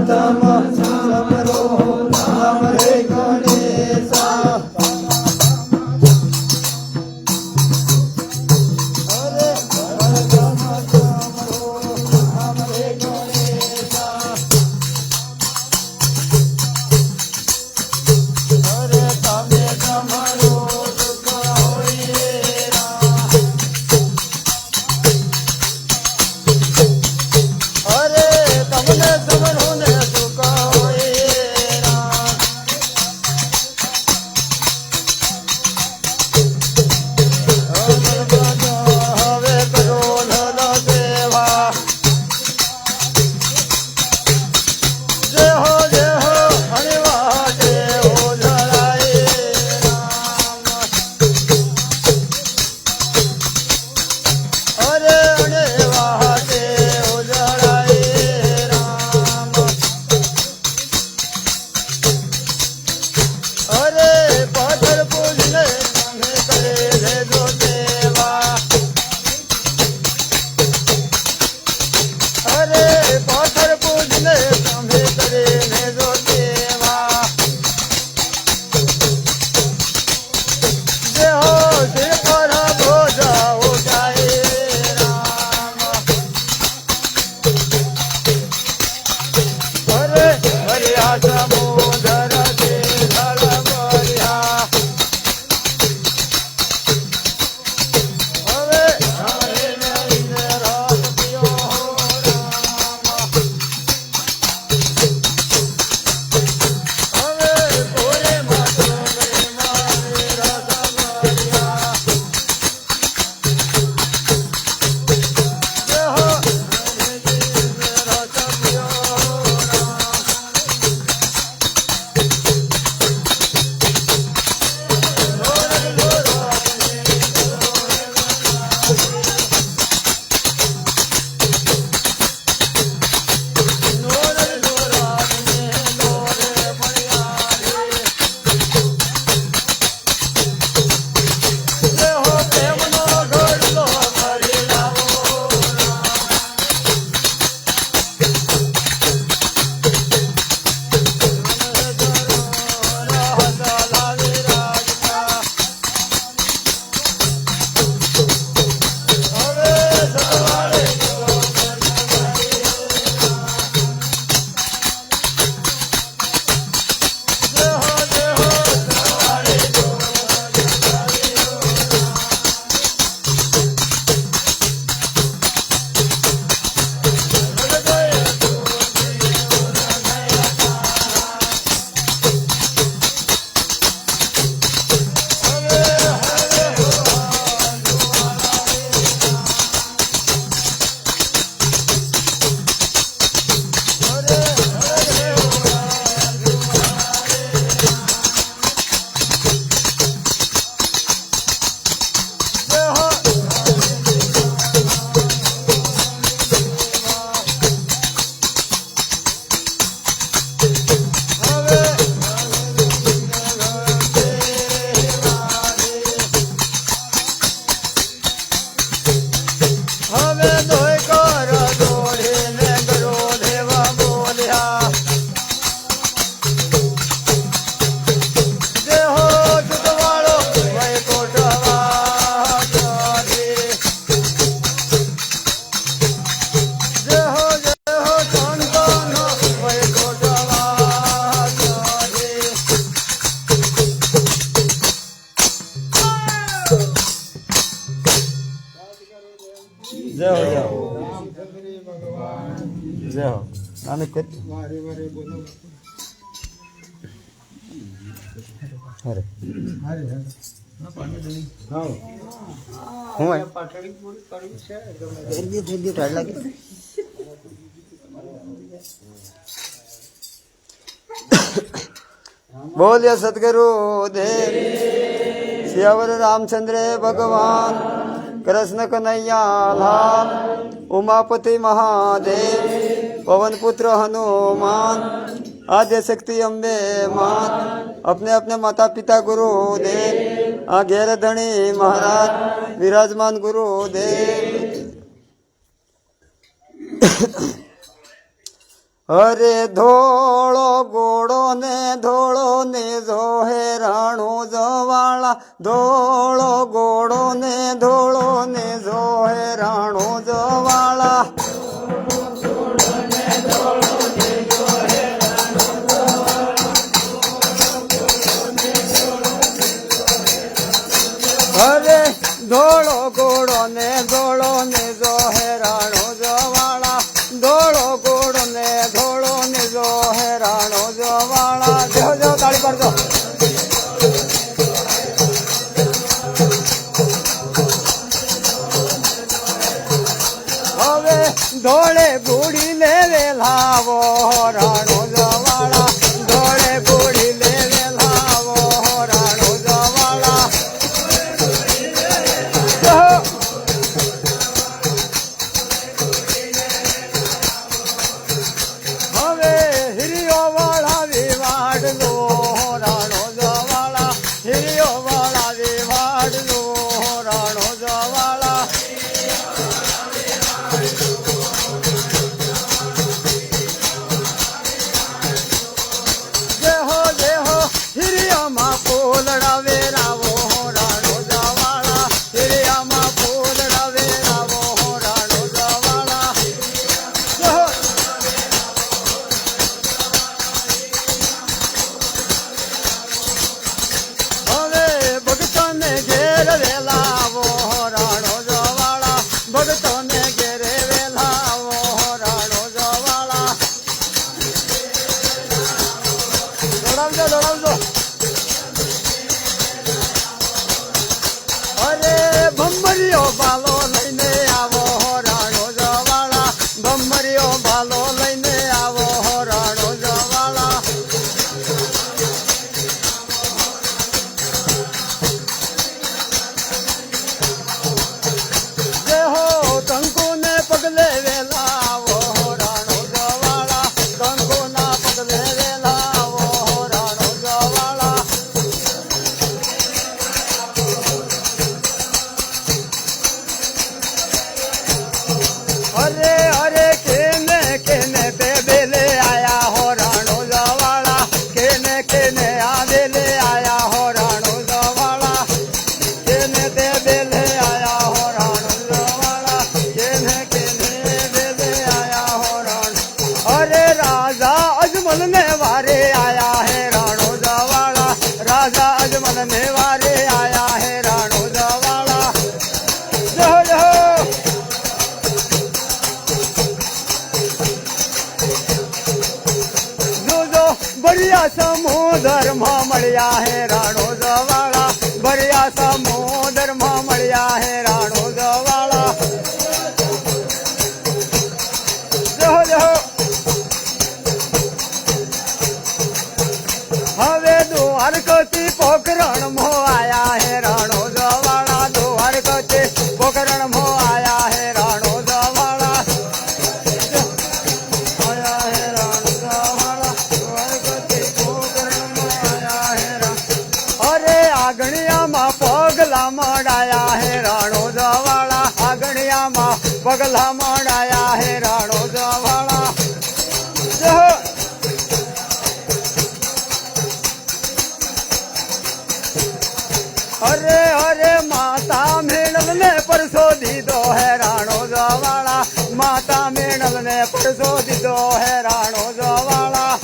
પ્રથમ સમરો રામ રે ગણેશા અરે પ્રથમ સમરો રામ રે ગણેશા અરે તમે તમારો સુખ હોય અરે તમને સમરો ને સુખ હોય હવે કરો નલ દેવા જય હો હરિવા જય હો જલાય રામ અરે હરિવા જય હો જલાય રામ અરે પથર પૂજને તમે કરે લેજો દેવા અરે પથર પૂજને તમે કરે લેજો દેવા જે હો સિર પર બોજા ઉઠાય રામ અરે હરિયા સમુદર છે જળ ભર્યા હવે હવે નવીન રસ પીઓ રામ હવે પૂરે માતો મારે રસ ભર્યા જે હો નવીન રસ પીઓ હવે દોય કર દોડીને ગરો દેવા બોલ્યા જે હો જુદવાળો વૈકુંઠવા ચોરી જે હો સંતનો વૈકુંઠવા ચોરી જય હો જય હો નાનક કર અરે હું બોલ્યા સદગુરુ દેવ સિયાવર રામચંદ્ર ભગવાન કૃષ્ણ કનૈયા લાલ उमापति महादेव पवन पुत्र हनुमान आद्य शक्ति अम्बे मान अपने अपने माता पिता गुरुदेव घेर धनी महाराज विराजमान गुरुदेव અરે ધોળો ગોળો ને ધોળો ને જોહે રાણો જવાળા ધોળો ગોળો ને ધોળો ને જોહે રાણો જવાળા અરે ધોળો ગોળો ને જોહે રાણો જવાળા ધોળો ગોળો ને જોહે રાણો જવાળા જો જો તાળી પાડજો હવે ધોળે બુડી ને વેલાવો રાણો જવાળા ધોળે બુડી ને વેલાવો રાણો જવાળા હવે હિરિયો વાળા વિવાડ લો રાણો જવાળા હિરિયો વાળા વિવાડ લો રાણો જવાળા જેહો હિરિયામાં પોલડા વેરાવો રાણો જવાળા હિરિયામાં પોલડા વેરાવો રાણો જવાળા હવે ભગતોને ઘેર વેલાવો રાણો જવાળા ભગતોને ઘેરે વેલાવો રાણો જવાળા દોડાવજો અરે ભમરિયો બાલો લઈને આવો રાણો જવાળા ભમરિયો બાલો લઈને આવો રાણો જવાળા જેહો કંકુને પગલે વેલાવો રાણો જવાળા કંકુના પગલે વેલાવો રાણો જવાળા અરે કેને બે બેલે આયા હો રાણો જવાળા કેને આવેલે આયા હો રાણો જવાળા કેને બે બેલે આયા હો રાણો જવાળા કેને બેલે આયા હો રાણો અરે રાજા અજમલ ને વારે આયા હે રાણો જવાળા રાજા અજમલ ને વારે આયા હે રાણો જવાળા જો જો બરિયા સમુદર માં મળ્યા હે રાણો જવાળા બરિયા સમુદર માં મળ્યા હે રાણો જવાળા જો હવે દ્વારકથી પોખરણ મો આયા હે રાણો જવાળા દ્વારકથી પોખરણ મો આયા હે રાણો જવાળા આયા હે રાણો જવાળા દ્વારકથી પોખરણ મો આયા હે અરે આગણિયામાં પગલા મડાયા હે રાણો જવાળા આગણિયામાં પગલા મડાયા હે રાણો જવાળા અરે માતા મેણલ ને પરસો દીધો હે રાણો જવાળા માતા મેણલ ને પરસો દીધો હે રાણો જવાળા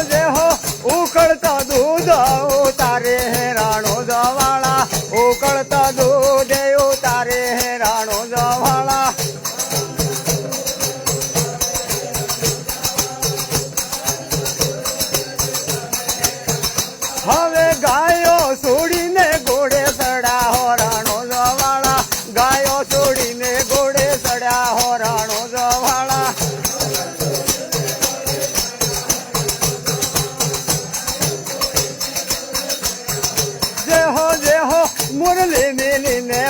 જેહો ઉકળતા દૂધ ઉતારે હે રાણો જવાળા ઉકળતા દૂધ ઉતારે હે રાણો જવાળા હવે ગાયો છોડીને ઘોડે ચડ્યા હો રાણો જવાળા ગાયો છોડીને ઘોડે ચડ્યા હો રાણો જવાળા જેહો મુરલી મેલીને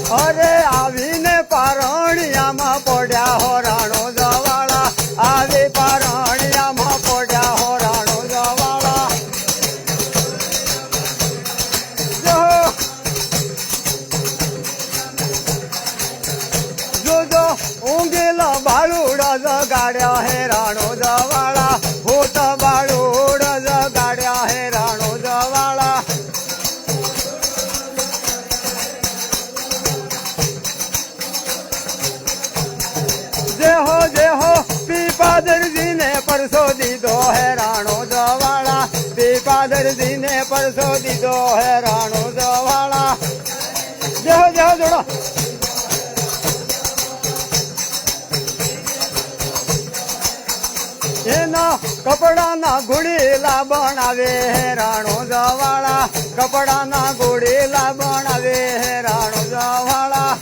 અરે આવીને પારણિયામાં પડ્યા હો રાણો જવાળા આવી પારણિયામાં પડ્યા હો રાણો જવાળા જોજો ઊંઘેલા બાળુડા જગાડ્યા હે રાણો જવાળા હોત બાળુડા જગાડ્યા હે રાણો જવાળા જે હો પીપાદરજી ને પરસો દીધો હે રાણો જવાળા પીપાદરજી ને પરસો દીધો હે રાણો જવાળા જે હો જોડો એના કપડાના ઘોડેલા બનાવે હે રાણો જવાળા કપડાના ઘોડેલા બનાવે હે રાણો જવાળા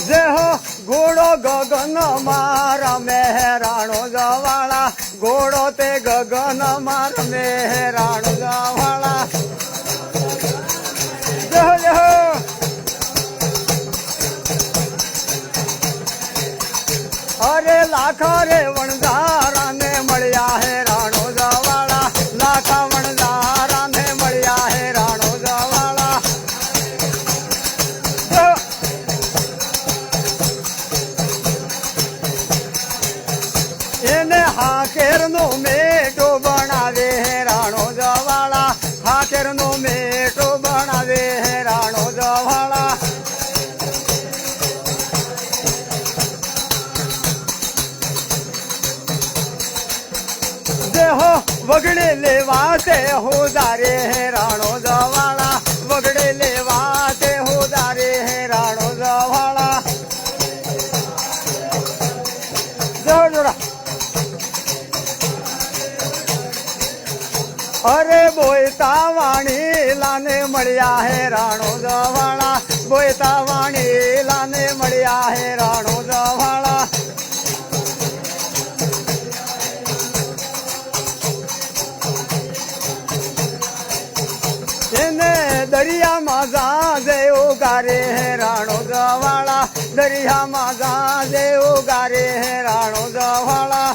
જે હો ઘોડો ગગન માં રમે હે રાણો જવાળા ઘોડો તે ગગન માં રમે હે રાણો જવાળા જે હો અરે લાખા રે વણઝારા ને મળ્યા હે રાણો જવાળા લાખા વણઝારા ને મળ્યા હે રાણો જવાળા એને હાકેર નો મેટો બનાવે હે રાણો જવાળા હાકેર નો મેટો બનાવે હે રાણો જવાળા હો વગડે લેવા તે હોદારે હે રાણો જવાળા વગડે લેવા તે હોદારે હે રાણો જવાળા જોડા અરે બોયતા વાણી લાને મળ્યા હે રાણો જવાળા બોયતા વાણી લાને મળ્યા હે રાણો જવાળા એને દરિયામાં જાજે ઉગારે હે રાણો જવાળા દરિયામાં જાજે ઉગારે હે રાણો જવાળા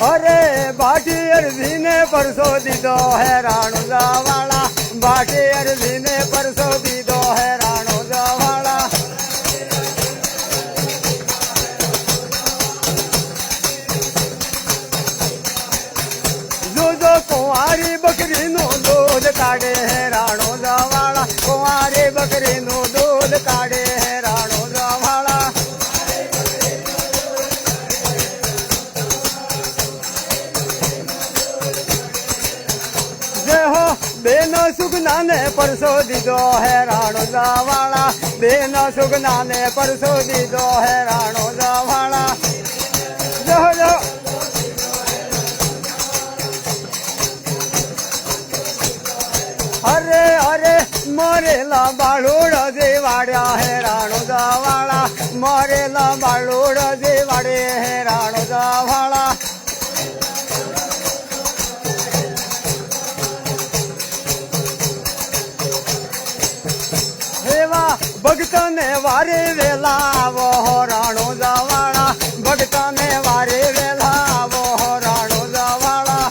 અરે બાટી અરજી ને પરસો દીધો હે રાણો જવાળા બાટી અરજી ને પરસો દીધો હે રાણો જવાળા કુંવારી બકરી નું દૂધ કાઢે હે રાણો જવાળા કુંવારી બકરી નું દૂધ કાઢે હે રાણો જવાળા જે હો બેન સુગના ને પરસો દીધો હે રાણો જવાળા બેન સુગના ને પરસો દીધો હે રાણો જવાળા જો અરે અરે મરેલા બાળોડ જે વાડ્યા હે રાણો જવાળા મરેલા બાળોડ જે વાડે હે રાણો જવાળા એવા ભક્તને વારે વેલા આવો રાણો જવાળા ભક્તને વારે વેલા આવો રાણો જવાળા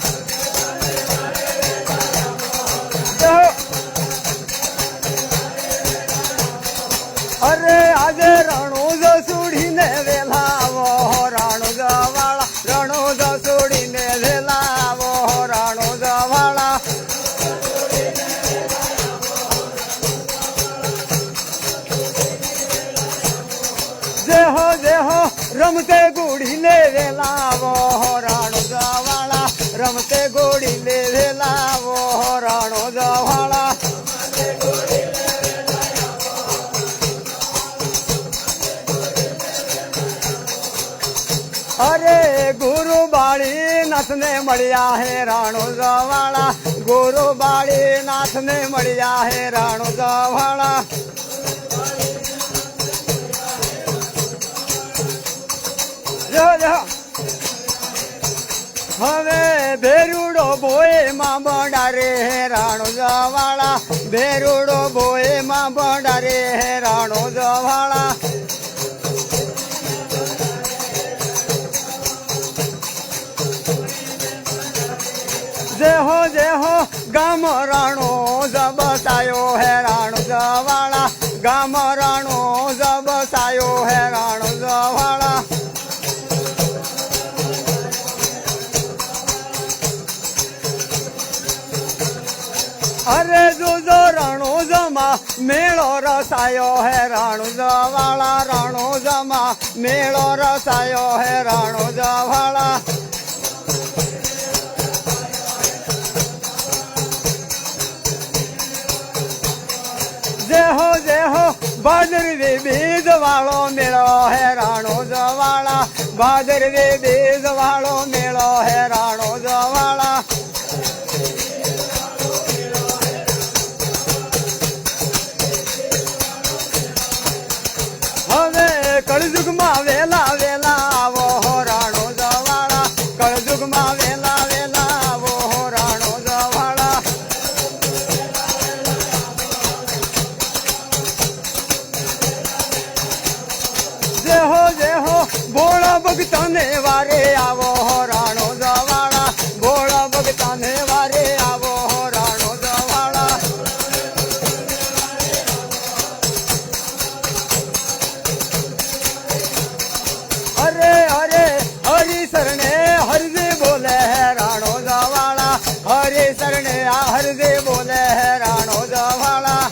અરે આજે રણુજ સુડીને વેલાવો રાણો જવાળા રણુજ સુડીને વેલાવો રાણો જવાળા જે હો રમતે ગોળીને વેલાવો રાણો જવાળા રમતે ગોળીને વેલાવો રાણો જવાળા અરે ગુરુ બાળી નાથને મળ્યા હે રાણો જવાળા ગુરુ બાળી નાથને મળ્યા હે રાણો જવાળા ભેરુડો ભોય માં બંડારે રાણો જવાળા ભેરુડો ભોય માં બંડારે રાણો જવાળા જે હો ગામ રાણો જબસાયો હે રાણો જવાળા ગામ રાણો જબસાયો હે રાણો જવાળા અરે જોજો રાણો જમા મેળો રસાયો હે રાણો જવાળા રાણો જમા મેળો રસાયો હે રાણો જવાળા જે હો ભાદરવી બીજ વાળો મેળો હે રાણો જવાળા ભાદરવી બીજ વાળો મેળો હે રાણો જવાળા હવે કળજુગમાં વેલા વેલા આવો હો રાણો જવાળા કળજુગમાં વેલા વેલા આવો હો રાણો જવાળા જે હો ભોળા ભગતાને વારે આવો હો રાણો જવાળા ભોળા ભગતાને વારે આવો હો રાણો જવાળા અરે અરે હરી શરણે હરજે બોલે હે રાણો જવાળા હરી શરણે આ હરજે બોલે હે રાણો જવાળા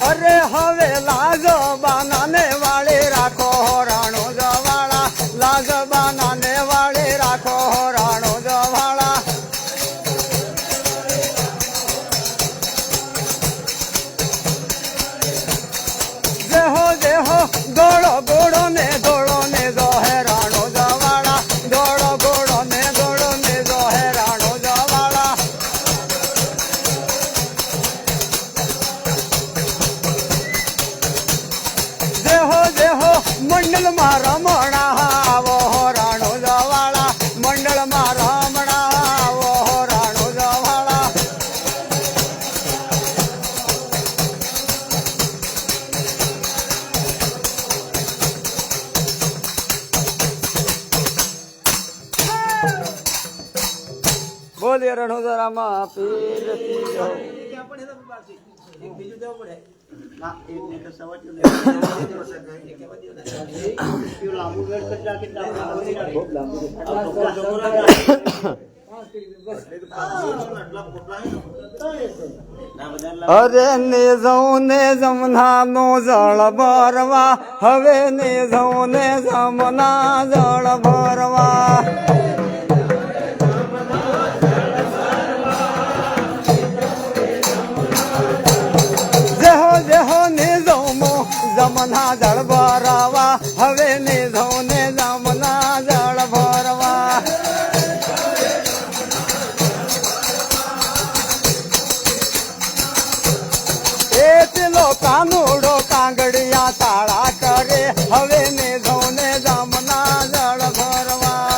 અરે હવે લાજ બાનાને વાળે રાખો રાણો જવાળા લાજ બાનાને વાળે રાખો રાણો જવાળા જે હો દોડો ગોળો ને જો હે રાણો જવાળા દોડો ગોળો ને જો હે રાણો જવાળા જે હો મંડળ માં રમણા આવો રાણો જવાળા મંડળ માં રમણા આવો રાણો જવાળા બોલીએ રણોદરામાં પીર અરે ને જઉં ને જમના નો જળ ભરવા હવે ને જઉં ને જમના જળ ભરવા જેહો ને જમો જમના જળ ભરવા હવે ને જઉં ને જમના જળ ભરવા પેલો કાનુડો કાંગડિયા તાળા કરે હવે ને જઉં ને જમના જળ ભરવા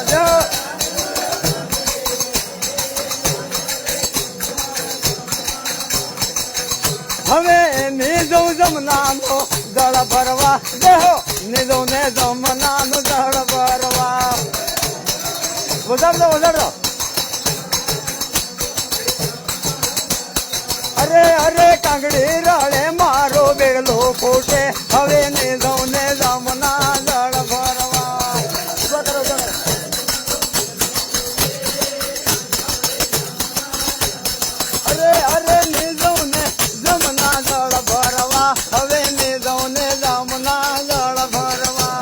હવે ને જઉં જમના નો જળ ભરવા દેહો ને જઉં ને જમના નો જળ ભરવા વધારતો અરે કાંગડી રળે મારો બેગલો ફૂટે હવે ને જઉં ને જમના જળ ભરવા અરે ને જઉં ને જમના જળ ભરવા હવે ને જઉં ને જમના જળ ભરવા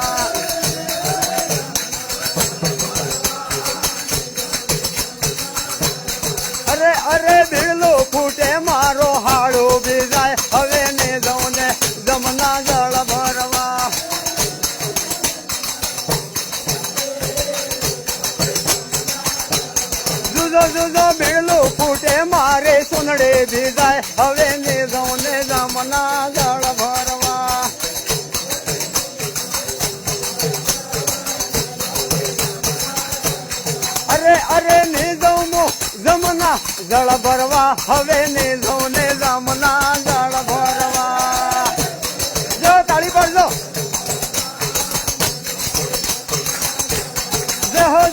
અરે ભીડલો ફૂટે મારો હાડો બીજાય હવે ને જઉં ને જમના જળ ભરવા જુદો ભીડલો ફૂટે મારે સુનડે ભીજાય હવે ને જઉં ને જમના જળ ભરવા જળ ભરવા હવે ને જઉં ને જમના જળ ભરવા જો તાળી પડજો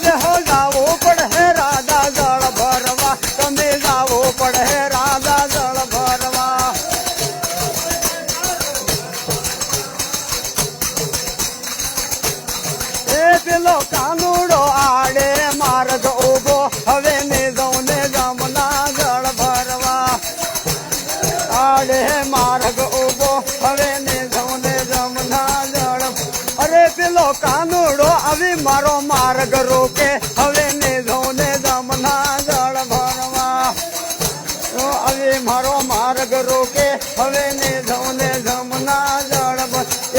જેહો જાવો પડે રાધા જળ ભરવા તમે જાવો પડે રાધા જળ ભરવા એ પેલો કાનુડો આડે માર્ગ ઉભો હવે ને જઉં ને જમના જળ ભરવા આડે માર્ગ ઉભો હવે ને જઉં ને જમના જળ અરે પેલો કાનુડો આવી મારો માર્ગ રોકે હવે ને જઉં ને જમના જળ ભરવા આવી મારો માર્ગ રોકે હવે ને જઉં ને જમના જળ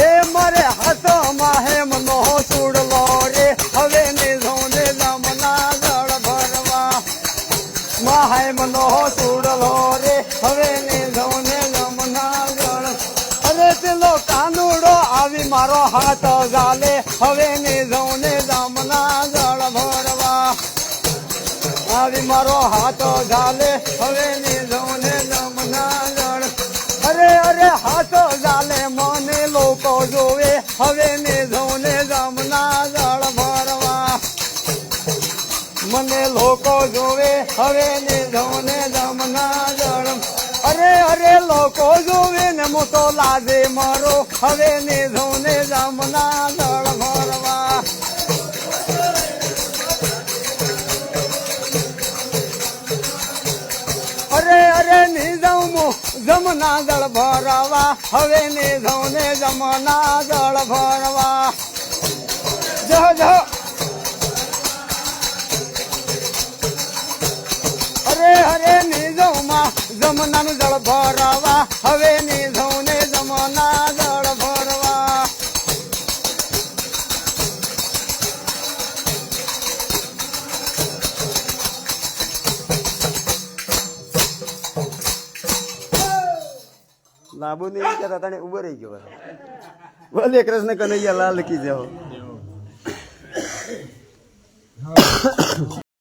એ મારે હાથમાં હેમનો સુડલો રે હવે ને જઉં ને જમના જળ ભરવા હેમનો સુડલો રે હવે ને જઉં ને જમના જળ અરે પેલો કાનુડો આવી મારો હાથ ઝાલે હવે ને જઉં ને જમના જળ ભરવા આવી મારો હાથ ઝાલે હવે ને જઉં ને જમના જળ અરે હાથ ઝાલે મને લોકો જોવે હવે ને જઉં ને જમના જળ ભરવા મને લોકો જોવે હવે ને જઉં ને જમના જળ અરે લોકો જોવે ને હું તો લાજે મારો હવે ને જઉં ને જમના જળ ભરવા અરે ને જઉં જમના જળ ભરવા હવે ને જઉં ને જમના જળ ભરવા જો અરે ને જઉં જમનાનું જળ ભરવા હવે ને જઉં ને જમના જળ ભરવા લાંબુ નહીં કહેતા તને ઉભો રહી ગયો બોલે કૃષ્ણ કનૈયા લાલ કી જય.